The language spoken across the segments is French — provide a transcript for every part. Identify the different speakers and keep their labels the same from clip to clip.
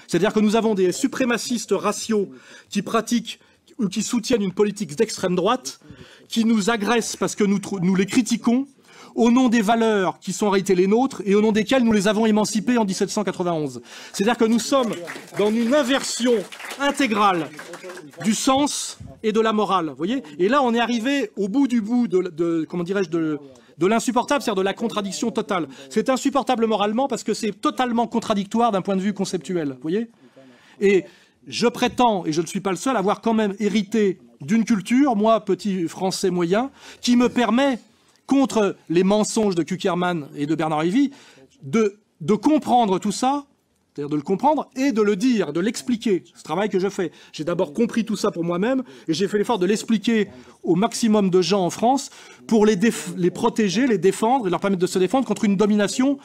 Speaker 1: C'est-à-dire que nous avons des suprémacistes raciaux qui pratiquent ou qui soutiennent une politique d'extrême droite, qui nous agressent parce que nous les critiquons, au nom des valeurs qui sont en réalité les nôtres et au nom desquelles nous les avons émancipés en 1791. C'est-à-dire que nous sommes dans une inversion intégrale du sens et de la morale, vous voyez. Et là, on est arrivé au bout du bout comment dirais-je, de l'insupportable, c'est-à-dire de la contradiction totale. C'est insupportable moralement parce que c'est totalement contradictoire d'un point de vue conceptuel, vous voyez. Et je prétends, et je ne suis pas le seul, avoir quand même hérité d'une culture, moi, petit français moyen, qui me permet, contre les mensonges de Kuckerman et de Bernard Lévy, de comprendre tout ça, c'est-à-dire de le comprendre et de le dire, de l'expliquer. C'est ce travail que je fais. J'ai d'abord compris tout ça pour moi-même et j'ai fait l'effort de l'expliquer au maximum de gens en France pour les protéger, les défendre et leur permettre de se défendre contre une domination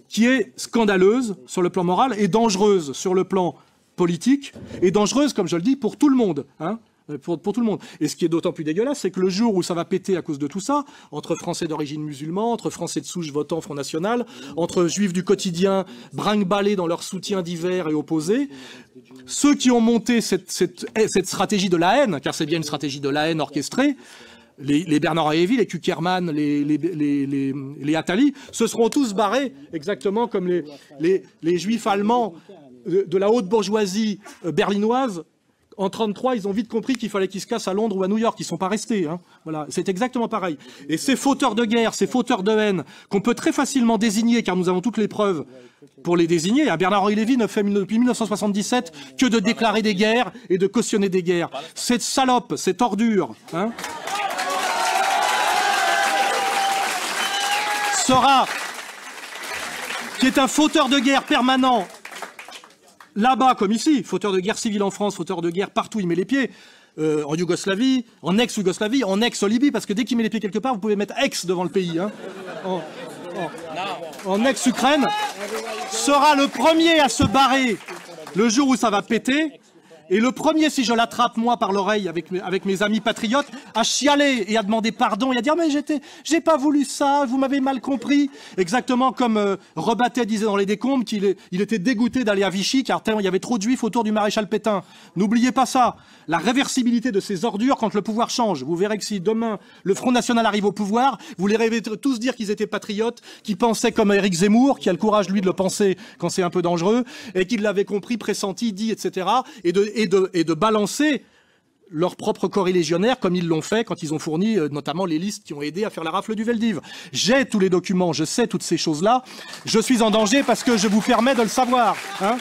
Speaker 1: qui est scandaleuse sur le plan moral et dangereuse sur le plan politique et dangereuse, comme je le dis, pour tout le monde, hein. Pour tout le monde. Et ce qui est d'autant plus dégueulasse, c'est que le jour où ça va péter à cause de tout ça, entre Français d'origine musulmane, entre Français de souche votant Front National, entre Juifs du quotidien brinque-ballés dans leur soutien divers et opposés, ceux qui ont monté cette stratégie de la haine, car c'est bien une stratégie de la haine orchestrée, les Bernard Lévy, les Kuckerman, les Attali, se seront tous barrés, exactement comme les Juifs allemands de la haute bourgeoisie berlinoise. En 1933, ils ont vite compris qu'il fallait qu'ils se cassent à Londres ou à New York. Ils ne sont pas restés. Hein. Voilà. C'est exactement pareil. Et ces fauteurs de guerre, ces fauteurs de haine, qu'on peut très facilement désigner, car nous avons toutes les preuves pour les désigner. Bernard-Henri Lévy ne fait depuis 1977 que de déclarer des guerres et de cautionner des guerres. Cette salope, cette ordure, hein, qui est un fauteur de guerre permanent, là-bas comme ici, fauteur de guerre civile en France, fauteur de guerre partout, il met les pieds, en Yougoslavie, en ex-Yougoslavie, en ex-Libye, parce que dès qu'il met les pieds quelque part, vous pouvez mettre ex devant le pays. Hein. En ex-Ukraine, sera le premier à se barrer le jour où ça va péter, et le premier, si je l'attrape, moi, par l'oreille, avec mes amis patriotes, à chialer et à demander pardon et à dire « mais j'ai pas voulu ça, vous m'avez mal compris ». Exactement comme Rebattet disait dans Les Décombres qu'il était dégoûté d'aller à Vichy, car il y avait trop de juifs autour du maréchal Pétain. N'oubliez pas ça, la réversibilité de ces ordures quand le pouvoir change. Vous verrez que si demain, le Front National arrive au pouvoir, vous les rêvez tous dire qu'ils étaient patriotes, qu'ils pensaient comme Éric Zemmour, qui a le courage, lui, de le penser quand c'est un peu dangereux, et qu'ils l'avaient compris, pressenti, dit, etc., et de balancer leurs propres corps légionnaires comme ils l'ont fait quand ils ont fourni notamment les listes qui ont aidé à faire la rafle du Veldiv. J'ai tous les documents, je sais toutes ces choses-là. Je suis en danger parce que je vous permets de le savoir. Hein.